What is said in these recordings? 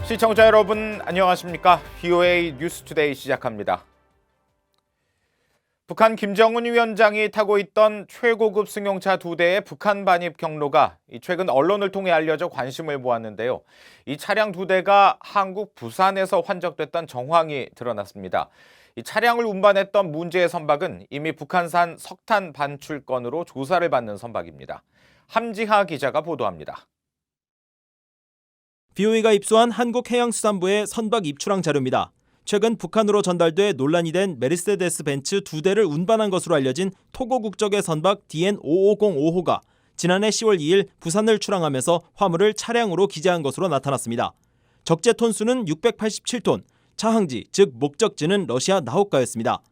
시청자 여러분 안녕하십니까? VOA 뉴스투데이 시작합니다. 북한 김정은 위원장이 타고 있던 최고급 승용차 2대의 북한 반입 경로가 최근 언론을 통해 알려져 관심을 모았는데요. 이 차량 2대가 한국 부산에서 환적됐던 정황이 드러났습니다. 이 차량을 운반했던 문제의 선박은 이미 북한산 석탄 반출 건으로 조사를 받는 선박입니다. 함지하 기자가 보도합니다. VOA가 입수한 한국해양수산부의 선박 입출항 자료입니다. 최근 북한으로 전달돼 논란이 된 메르세데스 벤츠 2대를 운반한 것으로 알려진 토고 국적의 선박 DN5505호가 지난해 10월 2일 부산을 출항하면서 화물을 차량으로 기재한 것으로 나타났습니다. 적재 톤수는 687톤, 차항지 즉 목적지는 러시아 나호카였습니다.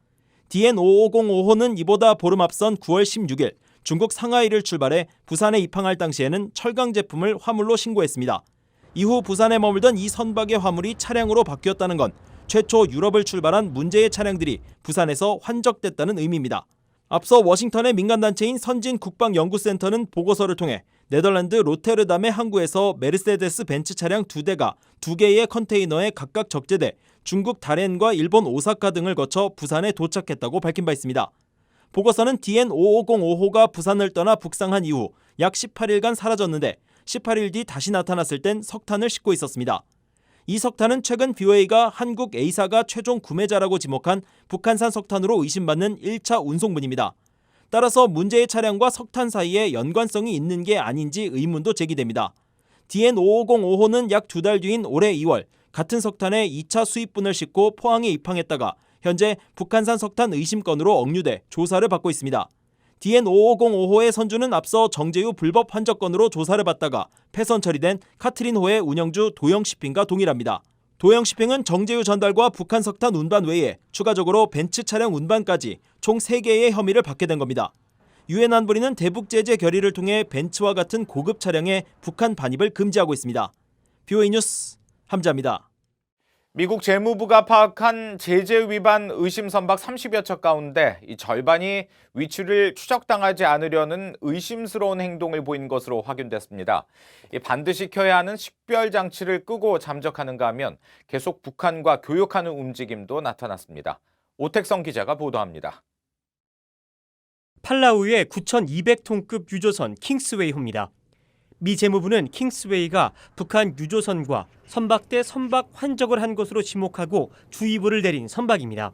DN5505호는 이보다 보름 앞선 9월 16일 중국 상하이를 출발해 부산에 입항할 당시에는 철강 제품을 화물로 신고했습니다. 이후 부산에 머물던 이 선박의 화물이 차량으로 바뀌었다는 건 최초 유럽을 출발한 문제의 차량들이 부산에서 환적됐다는 의미입니다. 앞서 워싱턴의 민간단체인 선진국방연구센터는 보고서를 통해 네덜란드 로테르담의 항구에서 메르세데스 벤츠 차량 2대가 2개의 컨테이너에 각각 적재돼 중국 다롄과 일본 오사카 등을 거쳐 부산에 도착했다고 밝힌 바 있습니다. 보고서는 DN5505호가 부산을 떠나 북상한 이후 약 18일간 사라졌는데 18일 뒤 다시 나타났을 땐 석탄을 싣고 있었습니다. 이 석탄은 최근 VOA가 한국 A사가 최종 구매자라고 지목한 북한산 석탄으로 의심받는 1차 운송분입니다. 따라서 문제의 차량과 석탄 사이에 연관성이 있는 게 아닌지 의문도 제기됩니다. DN5505호는 약 2달 뒤인 올해 2월 같은 석탄에 2차 수입분을 싣고 포항에 입항했다가 현재 북한산 석탄 의심건으로 억류돼 조사를 받고 있습니다. DN5505호의 선주는 앞서 정제유 불법 환적건으로 조사를 받다가 폐선 처리된 카트린호의 운영주 도영시핑과 동일합니다. 도영시핑은 정제유 전달과 북한 석탄 운반 외에 추가적으로 벤츠 차량 운반까지 총 3개의 혐의를 받게 된 겁니다. 유엔 안보리는 대북 제재 결의를 통해 벤츠와 같은 고급 차량의 북한 반입을 금지하고 있습니다. VOA 뉴스 함자입니다. 미국 재무부가 파악한 제재 위반 의심 선박 30여 척 가운데 이 절반이 위치를 추적당하지 않으려는 의심스러운 행동을 보인 것으로 확인됐습니다. 반드시 켜야 하는 식별 장치를 끄고 잠적하는가 하면 계속 북한과 교역하는 움직임도 나타났습니다. 오택성 기자가 보도합니다. 팔라우의 9,200톤급 유조선 킹스웨이호입니다. 미 재무부는 킹스웨이가 북한 유조선과 선박대 선박 환적을 한 것으로 지목하고 주의보를 내린 선박입니다.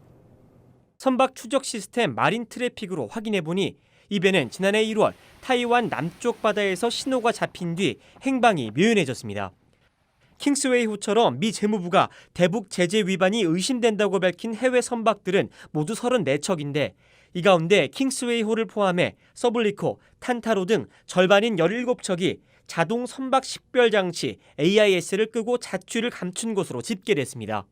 선박 추적 시스템 마린 트래픽으로 확인해보니 이 배는 지난해 1월 타이완 남쪽 바다에서 신호가 잡힌 뒤 행방이 묘연해졌습니다. 킹스웨이호처럼 미 재무부가 대북 제재 위반이 의심된다고 밝힌 해외 선박들은 모두 34척인데 이 가운데 킹스웨이호를 포함해 서블리코, 탄타로 등 절반인 17척이 자동 선박 식별 장치 AIS를 끄고 자취를 감춘 것으로 집계됐습니다.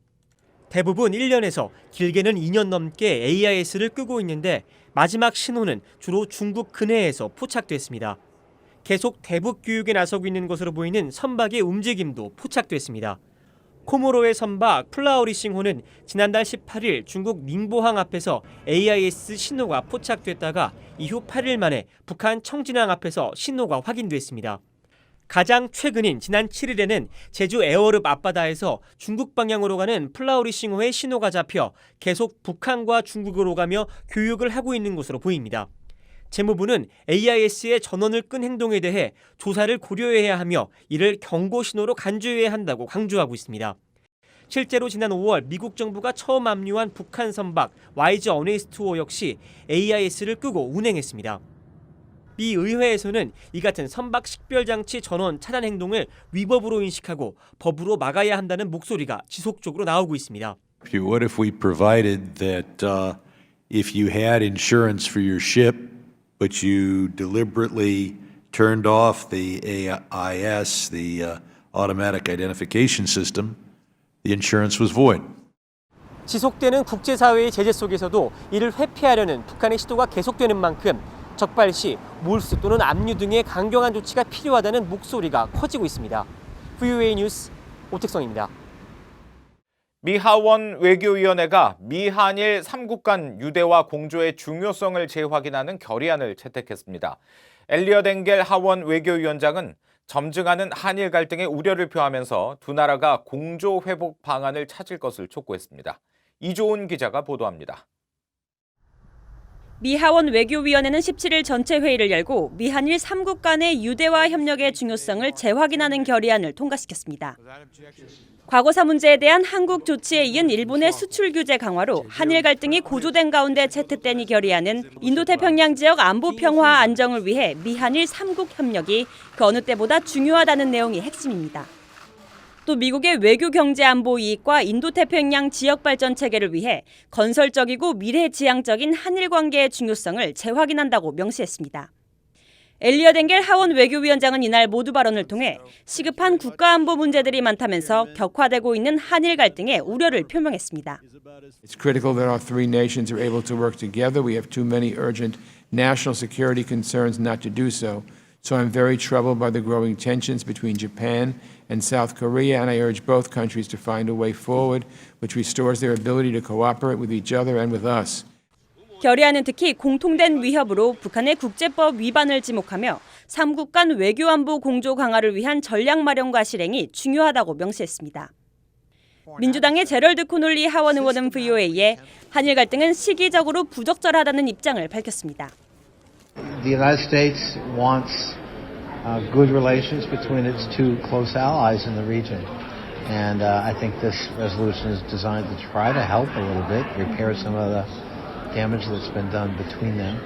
대부분 1년에서 길게는 2년 넘게 AIS를 끄고 있는데 마지막 신호는 주로 중국 근해에서 포착됐습니다. 계속 대북 교육에 나서고 있는 것으로 보이는 선박의 움직임도 포착됐습니다. 코모로의 선박 플라우리싱호는 지난달 18일 중국 닝보항 앞에서 AIS 신호가 포착됐다가 이후 8일 만에 북한 청진항 앞에서 신호가 확인됐습니다. 가장 최근인 지난 7일에는 제주 에어릅 앞바다에서 중국 방향으로 가는 플라우리싱호의 신호가 잡혀 계속 북한과 중국으로 가며 교육을 하고 있는 것으로 보입니다. 재무부는 AIS의 전원을 끈 행동에 대해 조사를 고려해야 하며 이를 경고 신호로 간주해야 한다고 강조하고 있습니다. 실제로 지난 5월 미국 정부가 처음 압류한 북한 선박 와이즈 어네이스트호 역시 AIS를 끄고 운행했습니다. 미 의회에서는 이 같은 선박 식별장치 전원 차단 행동을 위법으로 인식하고 법으로 막아야 한다는 목소리가 지속적으로 나오고 있습니다. What if we provided that if you had insurance for your ship, but you deliberately turned off the AIS, the automatic identification system, the insurance was void. 지속되는 국제사회의 제재 속에서도 이를 회피하려는 북한의 시도가 계속되는 만큼 적발 시 몰수 또는 압류 등의 강경한 조치가 필요하다는 목소리가 커지고 있습니다. VOA 뉴스 오택성입니다. 미 하원 외교위원회가 미한일 3국 간 유대화 공조의 중요성을 재확인하는 결의안을 채택했습니다. 엘리엇 엥겔 하원 외교위원장은 점증하는 한일 갈등의 우려를 표하면서 두 나라가 공조 회복 방안을 찾을 것을 촉구했습니다. 이조은 기자가 보도합니다. 미 하원 외교위원회는 17일 전체 회의를 열고 미한일 3국 간의 유대화 협력의 중요성을 재확인하는 결의안을 통과시켰습니다. 과거사 문제에 대한 한국 조치에 이은 일본의 수출 규제 강화로 한일 갈등이 고조된 가운데 채택된 이 결의안은 인도태평양 지역 안보 평화 안정을 위해 미한일 3국 협력이 그 어느 때보다 중요하다는 내용이 핵심입니다. 또 미국의 외교 경제 안보 이익과 인도태평양 지역 발전 체계를 위해 건설적이고 미래지향적인 한일 관계의 중요성을 재확인한다고 명시했습니다. 엘리엇 엥겔 하원 외교위원장은 이날 모두 발언을 통해 시급한 국가안보 문제들이 많다면서 격화되고 있는 한일 갈등에 우려를 표명했습니다. It's critical that our three nations are able to work together. We have too many urgent national security concerns not to do so. So I'm very troubled by the growing tensions between Japan and South Korea, and I urge both countries to find a way forward which restores their ability to cooperate with each other and with us. 결의안은 특히 공통된 위협으로 북한의 국제법 위반을 지목하며 3국 간 외교안보 공조 강화를 위한 전략 마련과 실행이 중요하다고 명시했습니다. 민주당의 제럴드 코놀리 하원 의원은 VOA에 한일 갈등은 시기적으로 부적절하다는 입장을 밝혔습니다. The United States wants good relations between its two close allies in the region. And I think this resolution is designed to try to help a little bit, repair some of the damage that's been done between them.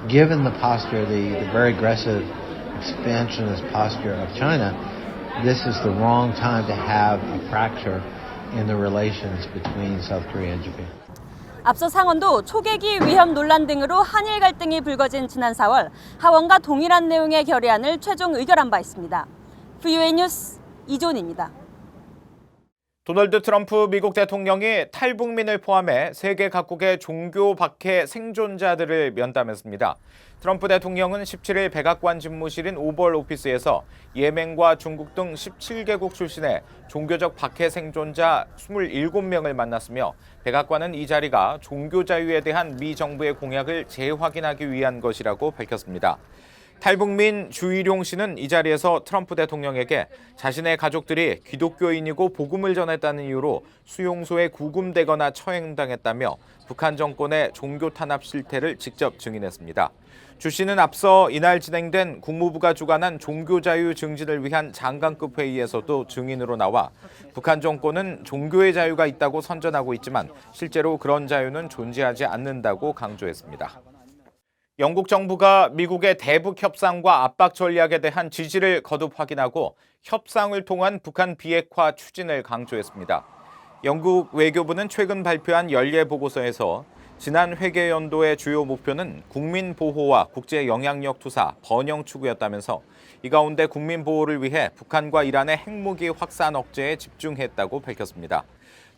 Given the posture, the very aggressive expansionist posture of China, this is the wrong time to have a fracture in the relations between South Korea and Japan. 앞서 상원도 초계기 위협 논란 등으로 한일 갈등이 불거진 지난 4월 하원과 동일한 내용의 결의안을 최종 의결한 바 있습니다. VOA 뉴스 이조은입니다. 도널드 트럼프 미국 대통령이 탈북민을 포함해 세계 각국의 종교 박해 생존자들을 면담했습니다. 트럼프 대통령은 17일 백악관 집무실인 오벌 오피스에서 예멘과 중국 등 17개국 출신의 종교적 박해 생존자 27명을 만났으며 백악관은 이 자리가 종교 자유에 대한 미 정부의 공약을 재확인하기 위한 것이라고 밝혔습니다. 탈북민 주일용 씨는 이 자리에서 트럼프 대통령에게 자신의 가족들이 기독교인이고 복음을 전했다는 이유로 수용소에 구금되거나 처형당했다며 북한 정권의 종교 탄압 실태를 직접 증인했습니다. 주 씨는 앞서 이날 진행된 국무부가 주관한 종교자유 증진을 위한 장관급 회의에서도 증인으로 나와 북한 정권은 종교의 자유가 있다고 선전하고 있지만 실제로 그런 자유는 존재하지 않는다고 강조했습니다. 영국 정부가 미국의 대북 협상과 압박 전략에 대한 지지를 거듭 확인하고 협상을 통한 북한 비핵화 추진을 강조했습니다. 영국 외교부는 최근 발표한 연례 보고서에서 지난 회계연도의 주요 목표는 국민 보호와 국제 영향력 투사, 번영 추구였다면서 이 가운데 국민 보호를 위해 북한과 이란의 핵무기 확산 억제에 집중했다고 밝혔습니다.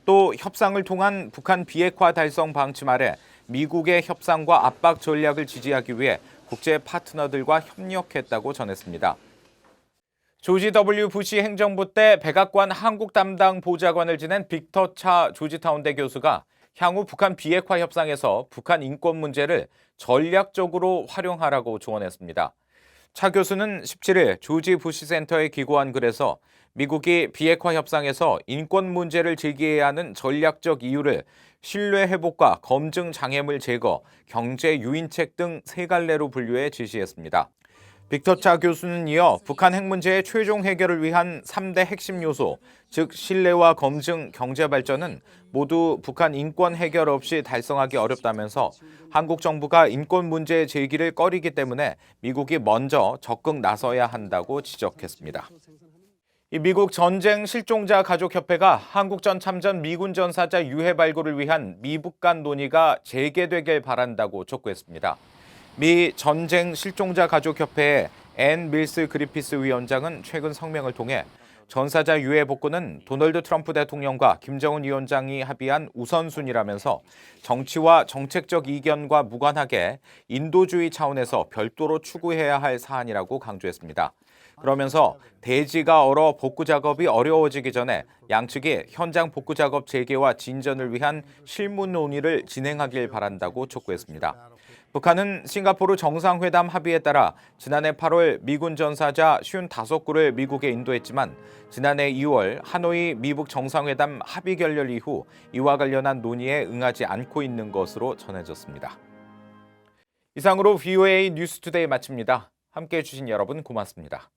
또 협상을 통한 북한 비핵화 달성 방침 아래 미국의 협상과 압박 전략을 지지하기 위해 국제 파트너들과 협력했다고 전했습니다. 조지 W. 부시 행정부 때 백악관 한국 담당 보좌관을 지낸 빅터 차 조지타운대 교수가 향후 북한 비핵화 협상에서 북한 인권 문제를 전략적으로 활용하라고 조언했습니다. 차 교수는 17일 조지 부시 센터에 기고한 글에서 미국이 비핵화 협상에서 인권 문제를 제기해야 하는 전략적 이유를 신뢰 회복과 검증 장애물 제거, 경제 유인책 등 세 갈래로 분류해 제시했습니다. 빅터 차 교수는 이어 북한 핵 문제의 최종 해결을 위한 3대 핵심 요소, 즉 신뢰와 검증, 경제 발전은 모두 북한 인권 해결 없이 달성하기 어렵다면서 한국 정부가 인권 문제 제기를 꺼리기 때문에 미국이 먼저 적극 나서야 한다고 지적했습니다. 미국 전쟁 실종자 가족협회가 한국전 참전 미군 전사자 유해 발굴을 위한 미북 간 논의가 재개되길 바란다고 촉구했습니다. 미 전쟁 실종자 가족협회의 앤 밀스 그리피스 위원장은 최근 성명을 통해 전사자 유해 복구는 도널드 트럼프 대통령과 김정은 위원장이 합의한 우선순위라면서 정치와 정책적 이견과 무관하게 인도주의 차원에서 별도로 추구해야 할 사안이라고 강조했습니다. 그러면서 대지가 얼어 복구 작업이 어려워지기 전에 양측이 현장 복구 작업 재개와 진전을 위한 실무 논의를 진행하길 바란다고 촉구했습니다. 북한은 싱가포르 정상회담 합의에 따라 지난해 8월 미군 전사자 55구를 미국에 인도했지만 지난해 2월 하노이 미북 정상회담 합의 결렬 이후 이와 관련한 논의에 응하지 않고 있는 것으로 전해졌습니다. 이상으로 VOA 뉴스투데이 마칩니다. 함께해 주신 여러분 고맙습니다.